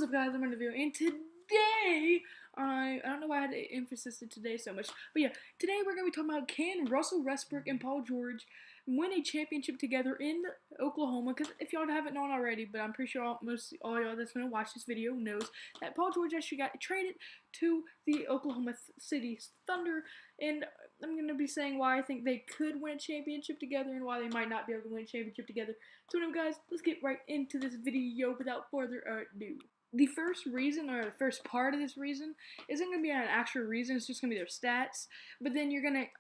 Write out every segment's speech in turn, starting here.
up, guys? I'm in the video, and today I don't know why I had to emphasize it today so much, but yeah, today we're gonna be talking about can Russell Westbrook and Paul George win a championship together in Oklahoma? Because if y'all haven't known already, but I'm pretty sure all y'all that's gonna watch this video knows that Paul George actually got traded to the Oklahoma City Thunder, and I'm gonna be saying why I think they could win a championship together and why they might not be able to win a championship together. So anyway, guys, let's get right into this video without further ado. The first reason, or the first part of this reason, isn't going to be an actual reason. It's just going to be their stats. But then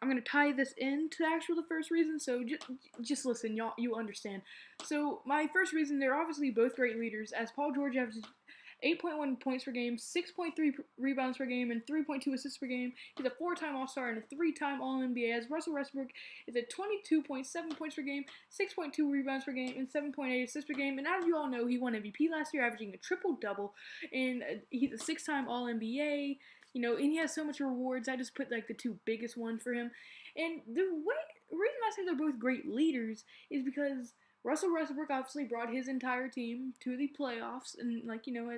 I'm going to tie this into the first reason. So just listen, y'all. You understand. So my first reason, they're obviously both great leaders. As Paul George averages 8.1 points per game, 6.3 rebounds per game, and 3.2 assists per game. He's a 4-time All-Star and a 3-time All-NBA. As Russell Westbrook is at 22.7 points per game, 6.2 rebounds per game, and 7.8 assists per game. And as you all know, he won MVP last year, averaging a triple-double. And he's a 6-time All-NBA. You know, and he has so much rewards. I just put like the two biggest ones for him. And the reason I say they're both great leaders is because Russell Westbrook obviously brought his entire team to the playoffs and,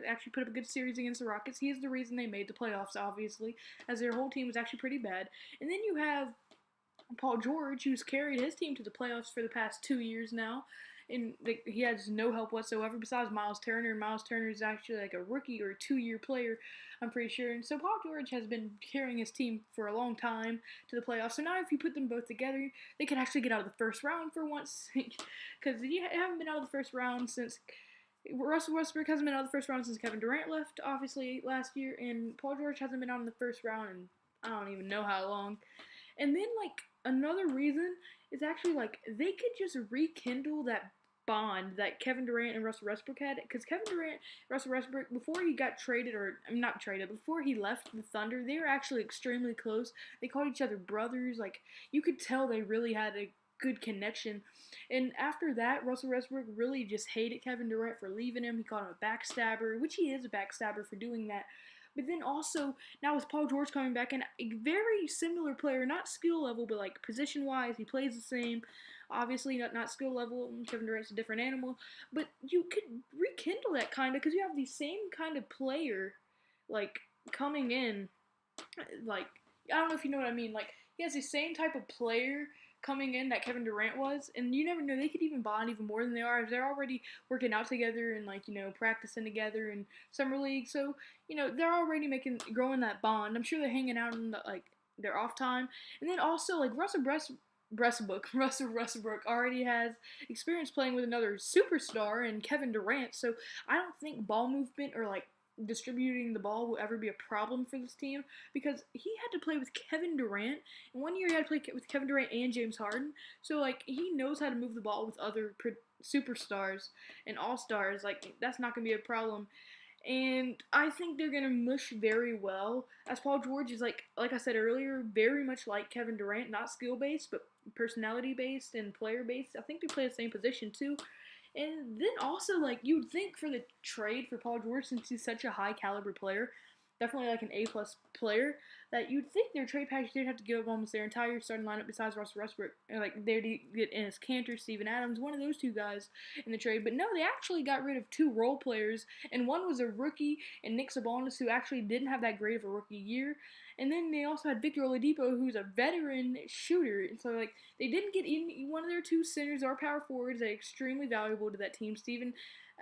actually put up a good series against the Rockets. He is the reason they made the playoffs, obviously, as their whole team was actually pretty bad. And then you have Paul George, who's carried his team to the playoffs for the past 2 years now. And he has no help whatsoever besides Miles Turner. Miles Turner is actually like a rookie or a 2-year player, I'm pretty sure. And so Paul George has been carrying his team for a long time to the playoffs. So now if you put them both together, they could actually get out of the first round for once. Because you haven't been out of the first round since Russell Westbrook hasn't been out of the first round since Kevin Durant left, obviously, last year. And Paul George hasn't been out in the first round in I don't even know how long. And then, another reason is actually, they could just rekindle that bond that Kevin Durant and Russell Westbrook had. Because Kevin Durant, Russell Westbrook, before he got traded, not traded, before he left the Thunder, they were actually extremely close. They called each other brothers. You could tell they really had a good connection. And after that, Russell Westbrook really just hated Kevin Durant for leaving him. He called him a backstabber, which he is a backstabber for doing that. But then also, now with Paul George coming back, and a very similar player, not skill level, but position-wise, he plays the same. Obviously, not skill level. Kevin Durant's a different animal. But you could rekindle that kind of, because you have the same kind of player, coming in. I don't know if you know what I mean. He has the same type of player coming in that Kevin Durant was, and you never know, they could even bond even more than they are if they're already working out together and practicing together in summer league. So they're already growing that bond. I'm sure they're hanging out in their off time. And then also Russell Westbrook already has experience playing with another superstar in Kevin Durant. So I don't think ball movement or distributing the ball will ever be a problem for this team, because he had to play with Kevin Durant, and 1 year he had to play with Kevin Durant and James Harden, so he knows how to move the ball with other superstars and all-stars. That's not going to be a problem. And I think they're going to mush very well, as Paul George is, like I said earlier, very much like Kevin Durant, not skill-based, but personality-based and player-based. I think they play the same position, too. And then also, you'd think for the trade for Paul George, since he's such a high-caliber player, definitely an A-plus player, that you'd think their trade package, they'd have to give up almost their entire starting lineup besides Russell Westbrook. They'd get Enes Kanter, Steven Adams, one of those two guys in the trade. But no, they actually got rid of 2 role players, and one was a rookie, and Nick Sabonis, who actually didn't have that great of a rookie year. And then they also had Victor Oladipo, who's a veteran shooter. And so, they didn't get one of their 2 centers or power forwards that are extremely valuable to that team, Steven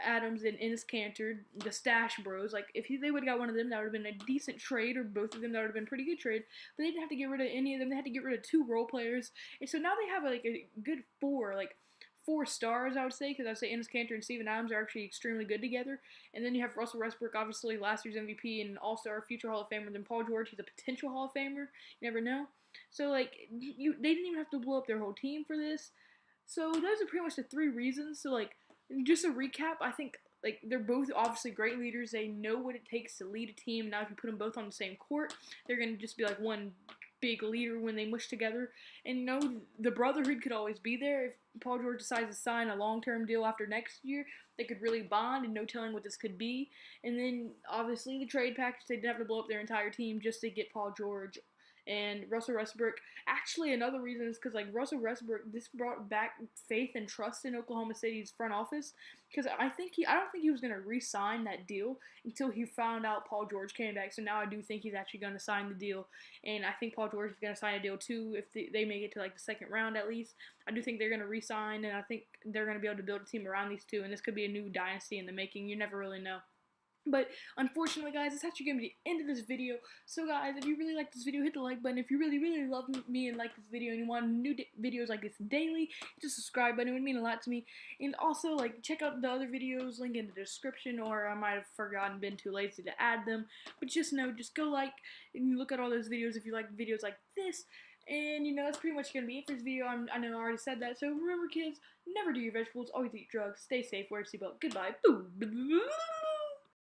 Adams and Enes Kanter, the Stash Bros. If they would have got one of them, that would have been a decent trade, or both of them, that would have been a pretty good trade. But they didn't have to get rid of any of them. They had to get rid of 2 role players. And so now they have, a good 4 stars, I would say, because I would say Enes Kanter and Steven Adams are actually extremely good together. And then you have Russell Westbrook, obviously last year's MVP and All-Star, future Hall of Famer. Then Paul George, he's a potential Hall of Famer. You never know. So, they didn't even have to blow up their whole team for this. So those are pretty much the 3 reasons. So, just a recap, I think, they're both obviously great leaders. They know what it takes to lead a team. Now, if you put them both on the same court, they're going to just be one big leader when they mush together. And the brotherhood could always be there. If Paul George decides to sign a long-term deal after next year, they could really bond, and no telling what this could be. And then, obviously, the trade package, they didn't have to blow up their entire team just to get Paul George And Russell Westbrook, actually, another reason is because like Russell Westbrook, this brought back faith and trust in Oklahoma City's front office. Because I don't think he was gonna re-sign that deal until he found out Paul George came back. So now I do think he's actually gonna sign the deal, and I think Paul George is gonna sign a deal too if they make it to like the second round at least. I do think they're gonna re-sign, and I think they're gonna be able to build a team around these two, and this could be a new dynasty in the making. You never really know. But unfortunately, guys, it's actually going to be the end of this video. So, guys, if you really like this video, hit the like button. If you really, really love me and like this video and you want new videos like this daily, hit the subscribe button. It would mean a lot to me. And also, like, check out the other videos, link in the description, or I might have forgotten, been too lazy to add them. But just know, just go like and look at all those videos if you like videos like this. And, you know, that's pretty much going to be it for this video. I know I already said that. So, remember, kids, never do your vegetables, always eat drugs, stay safe, wear a seatbelt. Goodbye. Boo.